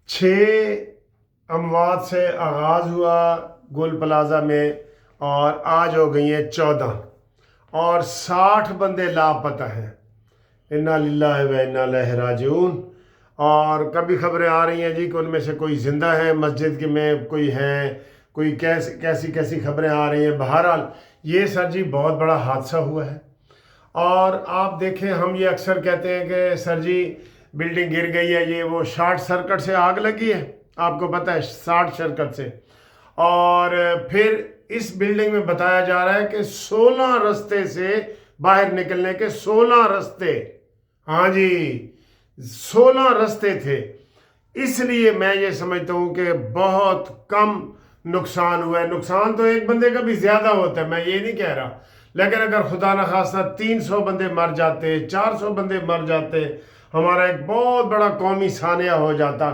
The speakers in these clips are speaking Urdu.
6 اموات سے آغاز ہوا گل پلازہ میں، اور آج ہو گئی ہیں 14، اور 60 بندے لاپتہ ہیں۔ انا للہ و انا الیہ راجعون۔ اور کبھی خبریں آ رہی ہیں جی کہ ان میں سے کوئی زندہ ہے، مسجد کے میں کوئی ہیں، کوئی کیسی خبریں آ رہی ہیں۔ بہرحال یہ سر جی بہت بڑا حادثہ ہوا ہے۔ اور آپ دیکھیں، ہم یہ اکثر کہتے ہیں کہ سر جی بلڈنگ گر گئی ہے، یہ وہ شارٹ سرکٹ سے آگ لگی ہے، آپ کو پتہ ہے، شارٹ سرکٹ سے۔ اور پھر اس بلڈنگ میں بتایا جا رہا ہے کہ 16 رستے سے باہر نکلنے کے 16 رستے، ہاں جی 16 رستے تھے۔ اس لیے میں یہ سمجھتا ہوں کہ بہت کم نقصان ہوا ہے۔ نقصان تو ایک بندے کا بھی زیادہ ہوتا ہے، میں یہ نہیں کہہ رہا، لیکن اگر خدا نخواستہ 300 بندے مر جاتے، 400 بندے مر جاتے، ہمارا ایک بہت بڑا قومی سانحہ ہو جاتا۔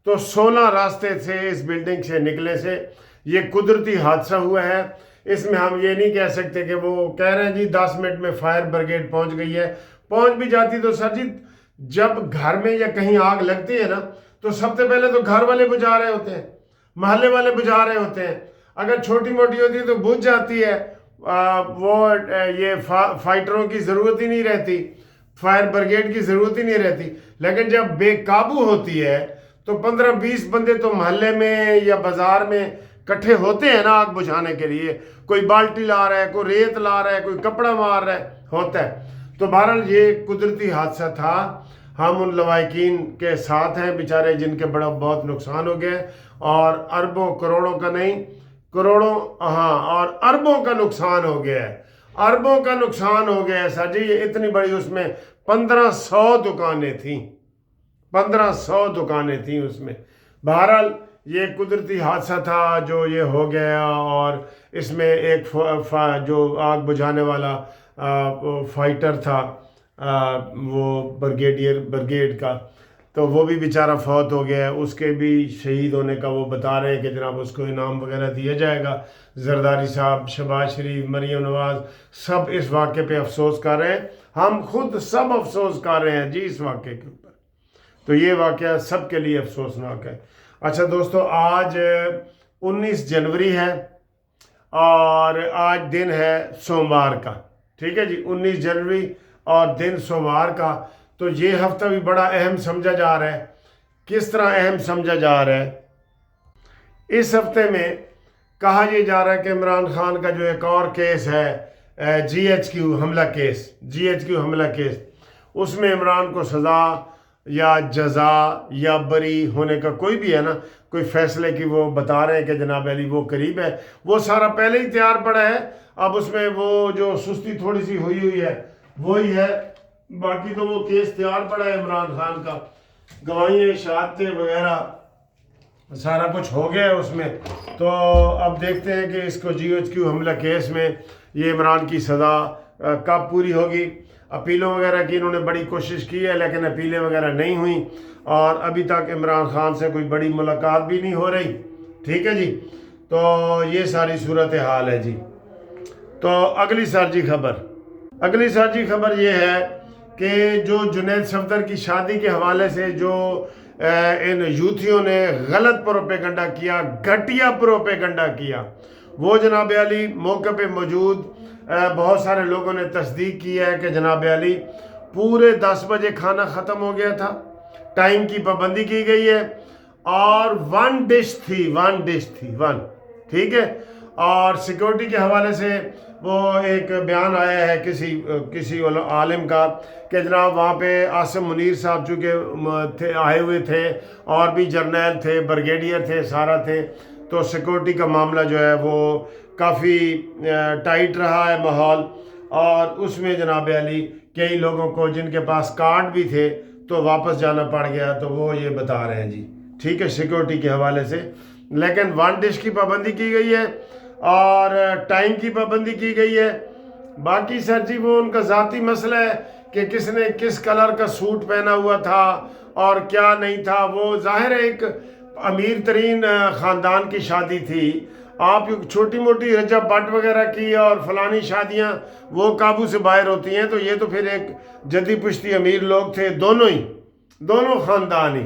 تو 16 راستے سے اس بلڈنگ سے نکلے سے یہ قدرتی حادثہ ہوا ہے۔ اس میں ہم یہ نہیں کہہ سکتے کہ وہ کہہ رہے ہیں جی 10 منٹ میں فائر بریگیڈ پہنچ گئی ہے۔ پہنچ بھی جاتی تو سر جی جب گھر میں یا کہیں آگ لگتی ہے نا، تو سب سے پہلے تو گھر والے بجھا رہے ہوتے ہیں، محلے والے بجھا رہے ہوتے ہیں۔ اگر چھوٹی موٹی ہوتی ہے تو بجھ جاتی ہے، وہ یہ فائٹروں کی ضرورت ہی نہیں رہتی، فائر بریگیڈ کی ضرورت ہی نہیں رہتی۔ لیکن جب بے قابو ہوتی ہے تو 15-20 بندے تو محلے میں یا بازار میں کٹھے ہوتے ہیں نا آگ بجھانے کے لیے۔ کوئی بالٹی لا رہا ہے، کوئی ریت لا رہا ہے، کوئی کپڑا مار رہا ہے، ہوتا ہے۔ تو بہرحال یہ قدرتی حادثہ تھا۔ ہم ان لواحقین کے ساتھ ہیں بیچارے جن کے بہت نقصان ہو گئے، اور اربوں کروڑوں کا نہیں، کروڑوں اور اربوں کا نقصان ہو گیا ہے، اربوں کا نقصان ہو گیا ہے سر جی۔ یہ اتنی بڑی، اس میں 1500 دکانیں تھیں، 1500 دکانیں تھیں اس میں۔ بہرحال یہ قدرتی حادثہ تھا جو یہ ہو گیا، اور اس میں ایک جو آگ بجھانے والا فائٹر تھا، وہ برگیڈ کا، تو وہ بھی بیچارہ فوت ہو گیا ہے۔ اس کے بھی شہید ہونے کا وہ بتا رہے ہیں کہ جناب اس کو انعام وغیرہ دیا جائے گا۔ زرداری صاحب، شہباز شریف، مریم نواز، سب اس واقعے پہ افسوس کر رہے ہیں۔ ہم خود سب افسوس کر رہے ہیں جی اس واقعے کے اوپر۔ تو یہ واقعہ سب کے لیے افسوسناک ہے۔ اچھا دوستو، آج 19 جنوری ہے، اور آج دن ہے سوموار کا، ٹھیک ہے جی، 19 جنوری اور دن سوموار کا۔ تو یہ ہفتہ بھی بڑا اہم سمجھا جا رہا ہے۔ کس طرح اہم سمجھا جا رہا ہے؟ اس ہفتے میں کہا یہ جا رہا ہے کہ عمران خان کا جو ایک اور کیس ہے، جی ایچ کیو حملہ کیس، اس میں عمران کو سزا یا جزا یا بری ہونے کا کوئی بھی ہے نا، کوئی فیصلے کی وہ بتا رہے ہیں کہ جناب علی وہ قریب ہے۔ وہ سارا پہلے ہی تیار پڑا ہے، اب اس میں وہ جو سستی تھوڑی سی ہوئی ہے وہی ہے، باقی تو وہ کیس تیار پڑا ہے عمران خان کا، گواہیاں، شہادتیں وغیرہ سارا کچھ ہو گیا ہے اس میں۔ تو اب دیکھتے ہیں کہ اس کو جی ایچ کیو حملہ کیس میں یہ عمران کی سزا کب پوری ہوگی۔ اپیلوں وغیرہ کی انہوں نے بڑی کوشش کی ہے، لیکن اپیلیں وغیرہ نہیں ہوئیں، اور ابھی تک عمران خان سے کوئی بڑی ملاقات بھی نہیں ہو رہی، ٹھیک ہے جی۔ تو یہ ساری صورتحال ہے جی۔ تو اگلی سر جی خبر یہ ہے کہ جو جنید صفدر کی شادی کے حوالے سے جو ان یوتھیوں نے غلط پروپیگنڈا کیا، گھٹیا پروپیگنڈا کیا، وہ جناب علی موقع پہ موجود بہت سارے لوگوں نے تصدیق کی ہے کہ جناب علی پورے 10 بجے کھانا ختم ہو گیا تھا، ٹائم کی پابندی کی گئی ہے، اور 1 ڈش تھی، ٹھیک ہے۔ اور سیکورٹی کے حوالے سے وہ ایک بیان آیا ہے کسی عالم کا کہ جناب وہاں پہ عاصم منیر صاحب چونکہ آئے ہوئے تھے، اور بھی جرنیل تھے، بریگیڈیئر تھے، سارا تھے، تو سیکورٹی کا معاملہ جو ہے وہ کافی ٹائٹ رہا ہے ماحول، اور اس میں جناب علی کئی لوگوں کو جن کے پاس کارڈ بھی تھے تو واپس جانا پڑ گیا۔ تو وہ یہ بتا رہے ہیں جی، ٹھیک ہے، سیکورٹی کے حوالے سے۔ لیکن 1 ڈش کی پابندی کی گئی ہے، اور ٹائم کی پابندی کی گئی ہے۔ باقی سر جی وہ ان کا ذاتی مسئلہ ہے کہ کس نے کس کلر کا سوٹ پہنا ہوا تھا اور کیا نہیں تھا، وہ ظاہر ہے ایک امیر ترین خاندان کی شادی تھی۔ آپ چھوٹی موٹی رجب بٹ وغیرہ کی اور فلانی شادیاں وہ قابو سے باہر ہوتی ہیں، تو یہ تو پھر ایک جدی پشتی امیر لوگ تھے، دونوں خاندان ہی۔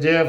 JF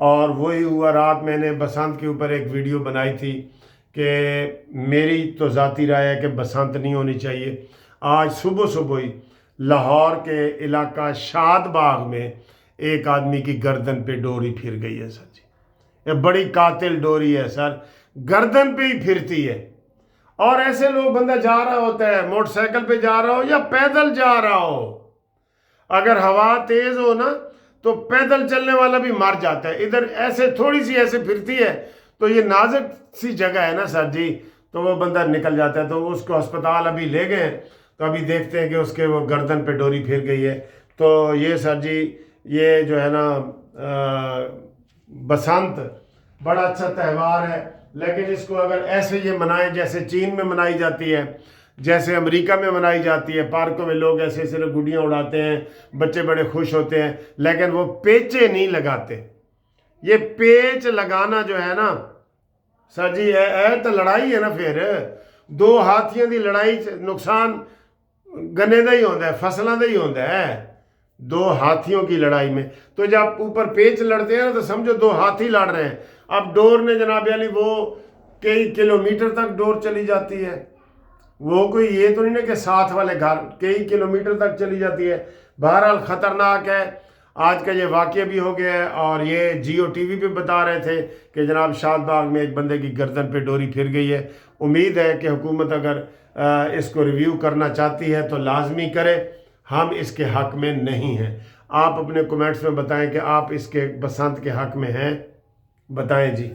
اور وہی ہوا رات میں نے بسنت کے اوپر ایک ویڈیو بنائی تھی کہ میری تو ذاتی رائے ہے کہ بسنت نہیں ہونی چاہیے. آج صبح صبح ہی لاہور کے علاقہ شاد باغ میں ایک آدمی کی گردن پہ ڈوری پھر گئی ہے سر جی. یہ بڑی قاتل ڈوری ہے سر, گردن پہ ہی پھرتی ہے. اور ایسے لوگ, بندہ جا رہا ہوتا ہے موٹر سائیکل پہ جا رہا ہو یا پیدل جا رہا ہو, اگر ہوا تیز ہو نا تو پیدل چلنے والا بھی مر جاتا ہے. ادھر ایسے تھوڑی سی ایسے پھرتی ہے تو یہ نازک سی جگہ ہے نا سر جی, تو وہ بندہ نکل جاتا ہے. تو اس کو ہسپتال ابھی لے گئے ہیں, تو ابھی دیکھتے ہیں کہ اس کے وہ گردن پہ ڈوری پھر گئی ہے. تو یہ سر جی یہ جو ہے نا بسنت بڑا اچھا تہوار ہے, لیکن اس کو اگر ایسے یہ منائیں جیسے چین میں منائی جاتی ہے, جیسے امریکہ میں منائی جاتی ہے, پارکوں میں لوگ ایسے صرف گڈیاں اڑاتے ہیں, بچے بڑے خوش ہوتے ہیں, لیکن وہ پیچے نہیں لگاتے. یہ پیچ لگانا جو ہے نا سر جی تو لڑائی ہے نا. پھر دو ہاتھیاں دی لڑائی نقصان گنے دا ہی ہوتا ہے, فصلوں دا ہی ہوتا ہے. دو ہاتھیوں کی لڑائی میں تو جب اوپر پیچ لڑتے ہیں نا تو سمجھو دو ہاتھی لڑ رہے ہیں. اب ڈور نے جناب علی وہ کئی کلومیٹر تک ڈور چلی جاتی ہے, وہ کوئی یہ تو نہیں نا کہ ساتھ والے گھر, کئی کلومیٹر تک چلی جاتی ہے. بہرحال خطرناک ہے. آج کا یہ واقعہ بھی ہو گیا ہے, اور یہ جیو ٹی وی پہ بتا رہے تھے کہ جناب شاد باغ میں ایک بندے کی گردن پہ ڈوری پھر گئی ہے. امید ہے کہ حکومت اگر اس کو ریویو کرنا چاہتی ہے تو لازمی کرے, ہم اس کے حق میں نہیں ہیں. آپ اپنے کومنٹس میں بتائیں کہ آپ اس کے بسنت کے حق میں ہیں, بتائیں جی.